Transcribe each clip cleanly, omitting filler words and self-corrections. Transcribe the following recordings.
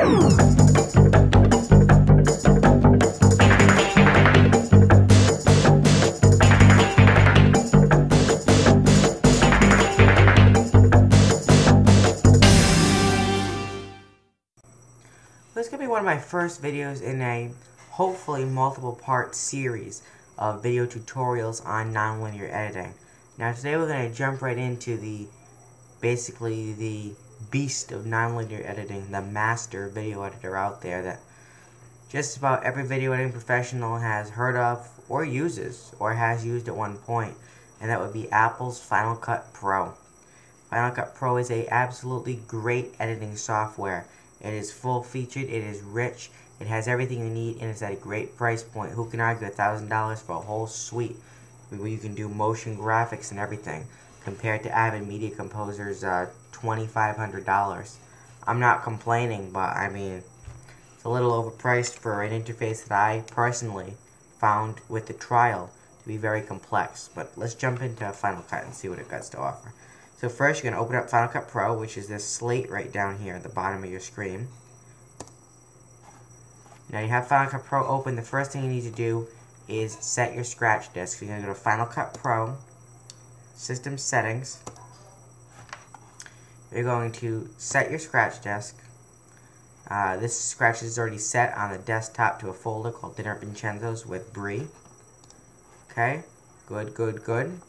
This could be one of my first videos in a hopefully multiple part series of video tutorials on nonlinear editing. Now today we're going to jump right into basically the beast of nonlinear editing, the master video editor out there that just about every video editing professional has heard of or uses or has used at one point, and that would be Apple's Final Cut Pro. Final Cut Pro is a absolutely great editing software. It is full-featured, it is rich, it has everything you need, and it's at a great price point. Who can argue $1,000 for a whole suite where you can do motion graphics and everything, compared to Avid Media Composer's $2,500. I'm not complaining, but I mean, it's a little overpriced for an interface that I personally found with the trial to be very complex. But let's jump into Final Cut and see what it got to offer. So first, you're going to open up Final Cut Pro, which is this slate right down here at the bottom of your screen. Now you have Final Cut Pro open. The first thing you need to do is set your scratch disk. You're going to go to Final Cut Pro, System Settings. You're going to set your scratch disk. This scratch is already set on the desktop to a folder called Dinner at Vincenzo's with Brie. Okay, good, good, good.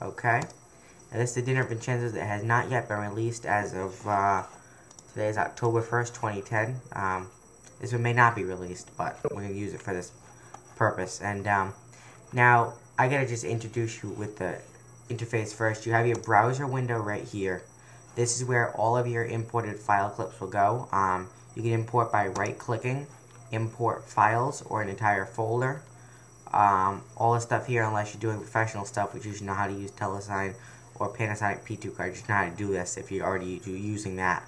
Okay. Now this is the Dinner at Vincenzo's that has not yet been released as of, today is October 1st, 2010. This one may not be released, but we're going to use it for this purpose. And now, I got to just introduce you with the interface first. You have your browser window right here. This is where all of your imported file clips will go. You can import by right-clicking, import files, or an entire folder. All the stuff here, unless you're doing professional stuff, which you should know how to use Telesign or Panasonic P2 card, you should know how to do this if you're already using that.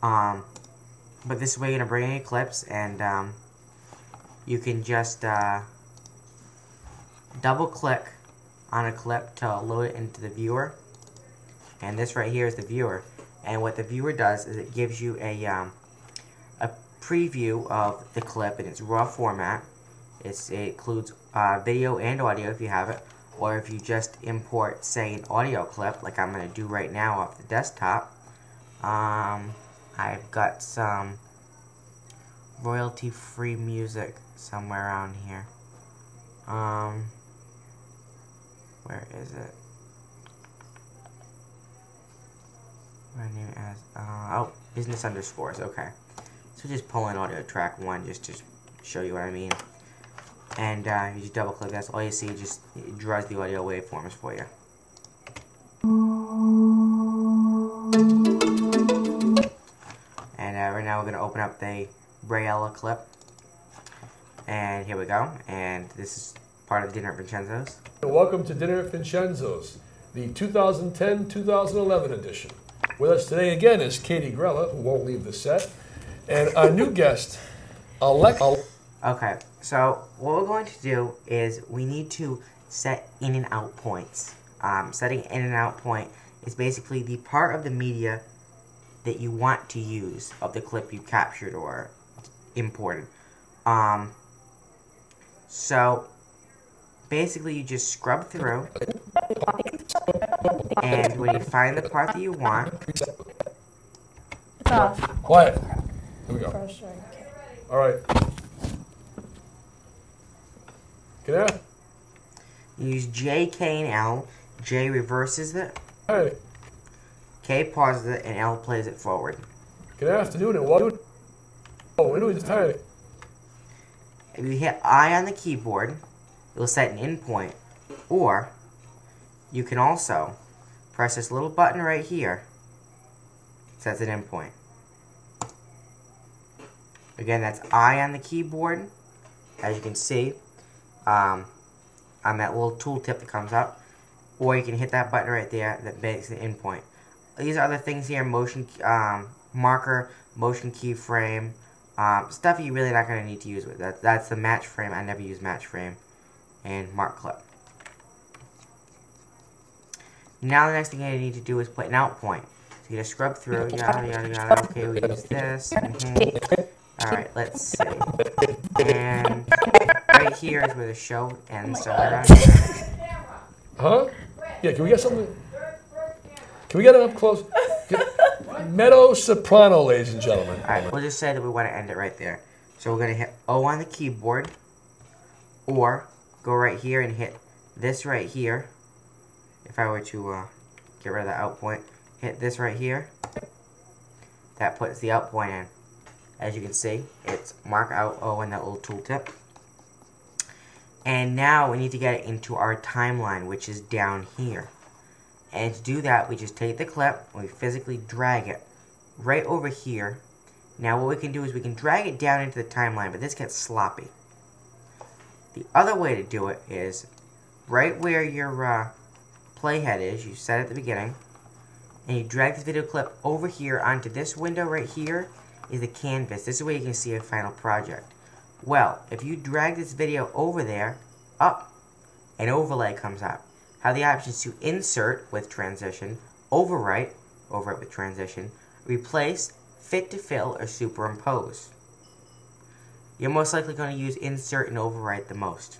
But this is where you're going to bring in your clips, and you can just double-click on a clip to load it into the viewer. And this right here is the viewer. And what the viewer does is it gives you a preview of the clip in its raw format. It includes video and audio if you have it, or if you just import, say, an audio clip, like I'm going to do right now off the desktop. I've got some royalty-free music somewhere around here. Where is it? My name is, oh, business underscores, okay. So just pull in audio track 1 just to show you what I mean. And you just double click, that's all you see, just it draws the audio waveforms for you. And right now we're going to open up the Braiella clip. And here we go. And this is part of Dinner at Vincenzo's. Welcome to Dinner at Vincenzo's, the 2010-2011 edition. With us today again is Katie Grella, who won't leave the set, and our new guest, Alexa. Okay, so what we're going to do is we need to set in and out points. Setting in and out point is basically the part of the media that you want to use of the clip you captured or imported. So basically you just scrub through, and when you find the part that you want, It's off. Quiet. Here we go. For sure. Okay. All right. Get out. you use J, K, and L. J reverses it, Hey, K pauses it, and L plays it forward. good afternoon and welcome. Oh, we're doing tired. If you hit I on the keyboard, it will set an in point, or you can also press this little button right here. It sets an in point. Again, that's I on the keyboard, as you can see, on that little tooltip that comes up, or you can hit that button right there that makes the in point. These are other things here: motion marker, motion keyframe, stuff you're really not going to need to use with that. That's the match frame. I never use match frame, and mark clip. Now the next thing you need to do is put an out point. So you're gonna scrub through, yada yada yada. Okay, we use this. Alright, let's see. And right here is where the show ends. So we're gonna... Huh? Yeah, can we get something? Can we get it up close? Meadow soprano, ladies and gentlemen. Alright, we'll just say that we want to end it right there. So we're going to hit O on the keyboard, or go right here and hit this right here. If I were to get rid of the out point, hit this right here. That puts the out point in. As you can see, it's mark out O in that little tooltip. And now we need to get it into our timeline, which is down here. And to do that, we just take the clip and we physically drag it right over here. Now what we can do is we can drag it down into the timeline, but this gets sloppy. The other way to do it is right where your playhead is, you set it at the beginning, and you drag this video clip over here onto this window right here is the canvas. This is where you can see a final project. Well, if you drag this video over there, up, an overlay comes up. Have the options to insert with transition, overwrite with transition, replace, fit to fill, or superimpose. You're most likely going to use insert and overwrite the most.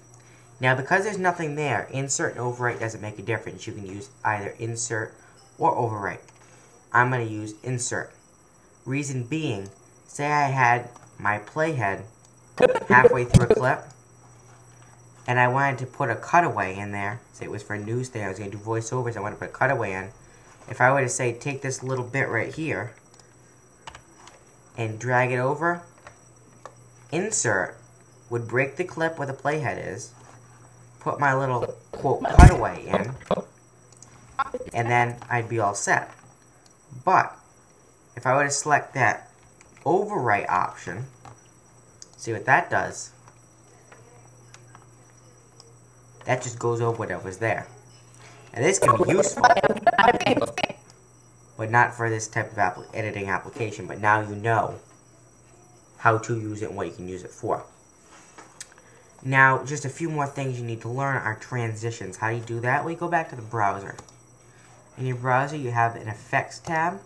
Now, because there's nothing there, insert and overwrite doesn't make a difference. You can use either insert or overwrite. I'm going to use insert. Reason being, say I had my playhead halfway through a clip, and I wanted to put a cutaway in there. Say it was for a news thing, I was going to do voiceovers, I wanted to put a cutaway in. If I were to say, take this little bit right here, and drag it over, insert would break the clip where the playhead is, put my little, quote, cutaway in, and then I'd be all set. But, if I were to select that overwrite option, see what that does? That just goes over whatever's there. And this can be useful, but not for this type of editing application. But now you know how to use it and what you can use it for. Now, just a few more things you need to learn are transitions. How do you do that? Well, you go back to the browser. In your browser, you have an effects tab,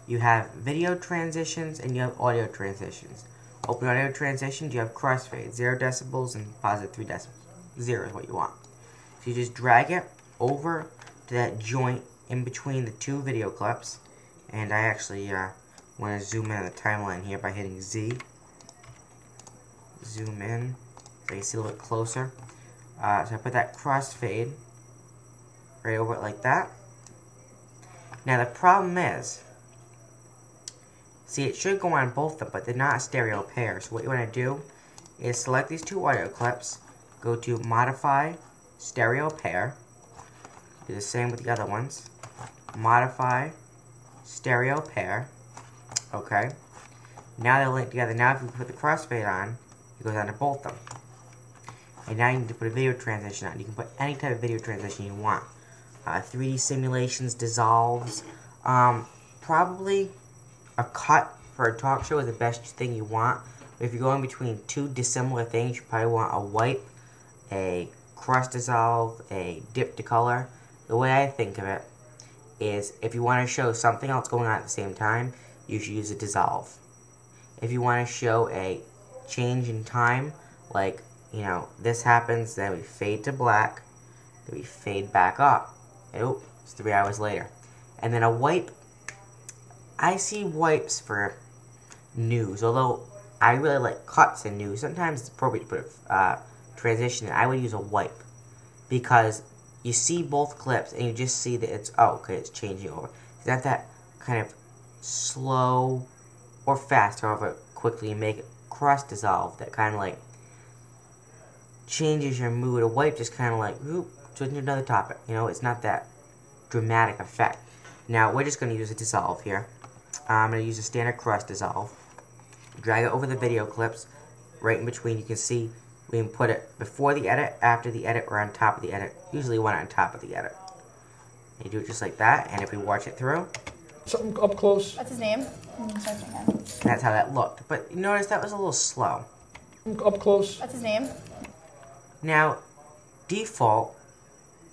you have video transitions, and you have audio transitions. Open audio transitions, you have crossfade, 0 decibels and positive 3 decibels. 0 is what you want. So you just drag it over to that joint in between the two video clips. And I actually want to zoom in on the timeline here by hitting Z. Zoom in so you can see a little bit closer. So I put that crossfade right over it like that. Now the problem is, see, it should go on both of them, but they're not a stereo pair. So what you want to do is select these two audio clips, go to Modify Stereo Pair, do the same with the other ones, Modify Stereo Pair, okay. Now they're linked together. Now if you put the crossfade on, it goes on to both of them. And now you need to put a video transition on. You can put any type of video transition you want. 3D simulations, dissolves, probably a cut for a talk show is the best thing you want. But if you're going between two dissimilar things, you probably want a wipe, a cross dissolve, a dip to color. The way I think of it is if you want to show something else going on at the same time, you should use a dissolve. If you want to show a change in time, like, you know, this happens, then we fade to black, then we fade back up. Oh, it's 3 hours later. And then a wipe, I see wipes for news, although I really like cuts in news. Sometimes it's appropriate to put a transition in. I would use a wipe because you see both clips and you just see that it's, oh, okay, it's changing over. It's not that kind of slow or fast, however quickly you make it cross dissolve, that kind of like changes your mood. A wipe just kind of like, whoop, switching to another topic. You know, it's not that dramatic effect. Now, we're just going to use a dissolve here. I'm going to use a standard cross dissolve. Drag it over the video clips. Right in between, you can see we can put it before the edit, after the edit, or on top of the edit. Usually one on top of the edit. And you do it just like that, and if we watch it through... Something up close. What's his name? That's how that looked. But you notice that was a little slow. Up close. What's his name? Now, default,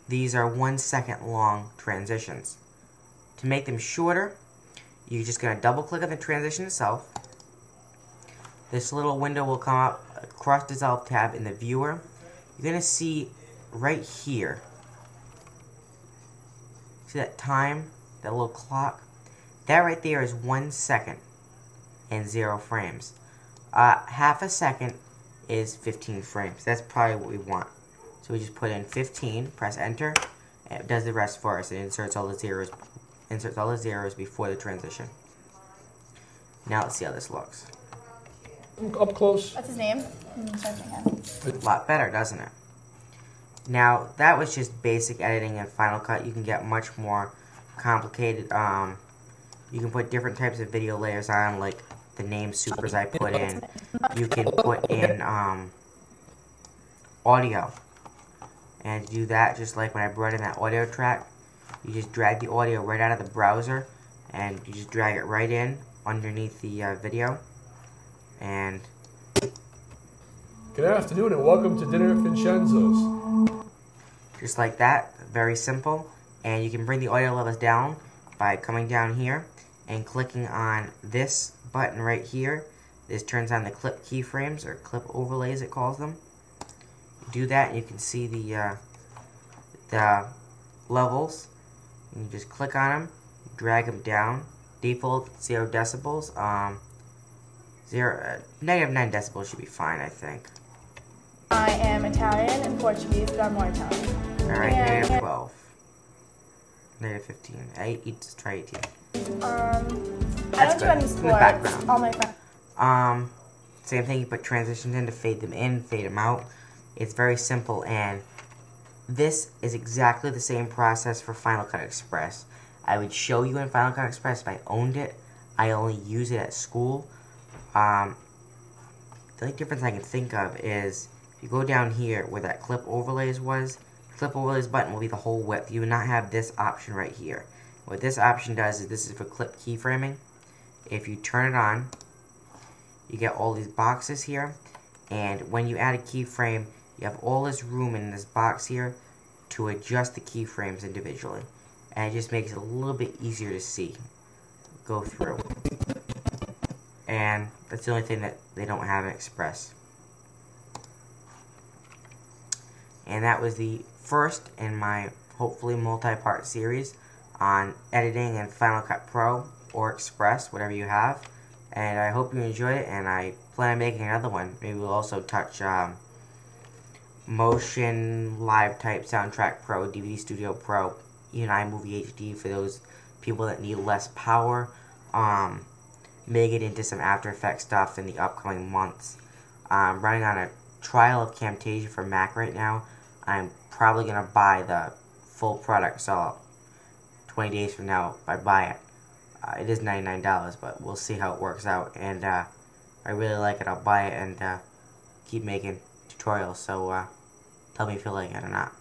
these are 1 second long transitions. To make them shorter, you're just going to double click on the transition itself. This little window will come up, cross dissolve tab in the viewer. You're going to see right here, see that time, that little clock? That right there is 1 second and 0 frames. Half a second is 15 frames. That's probably what we want. So we just put in 15, press enter, and it does the rest for us. It inserts all the zeros before the transition. Now let's see how this looks. Up close. What's his name? Searching him. A lot better, doesn't it? Now, that was just basic editing in Final Cut. You can get much more complicated. You can put different types of video layers on, like the name supers I put in. You can put in audio. And to do that, just like when I brought in that audio track, you just drag the audio right out of the browser, and you just drag it right in underneath the video. And Good afternoon and welcome to Dinner at Vincenzo's. just like that, very simple. And you can bring the audio levels down by coming down here and clicking on this button right here. This turns on the clip keyframes, or clip overlays it calls them. You do that and you can see the levels. And you just click on them, drag them down. Default 0 decibels. Negative 9 decibels should be fine, I think. I am Italian and Portuguese, but I'm more Italian. Alright, And- negative 12. Negative 15. Let's try 18. I That's don't do good. any In the sports. background. All my friends. Same thing, you put transitions in to fade them in, fade them out. It's very simple, and this is exactly the same process for Final Cut Express. I would show you in Final Cut Express if I owned it. I only use it at school. The only difference I can think of is if you go down here where that clip overlays was, clip overlays button will be the whole width. You would not have this option right here. What this option does is, this is for clip keyframing. If you turn it on, you get all these boxes here, and when you add a keyframe, you have all this room in this box here to adjust the keyframes individually, and it just makes it a little bit easier to see, go through. And that's the only thing that they don't have in Express. And that was the first in my hopefully multi-part series on editing in Final Cut Pro or Express, whatever you have. And I hope you enjoyed it, and I plan on making another one. Maybe we'll also touch Motion Live Type Soundtrack Pro, DVD Studio Pro, even iMovie HD for those people that need less power. Make it into some After Effects stuff in the upcoming months. I'm running on a trial of Camtasia for Mac right now. I'm probably going to buy the full product, so 20 days from now, if I buy it. It is $99, but we'll see how it works out. And if I really like it, I'll buy it and keep making tutorials. So tell me if you like it or not.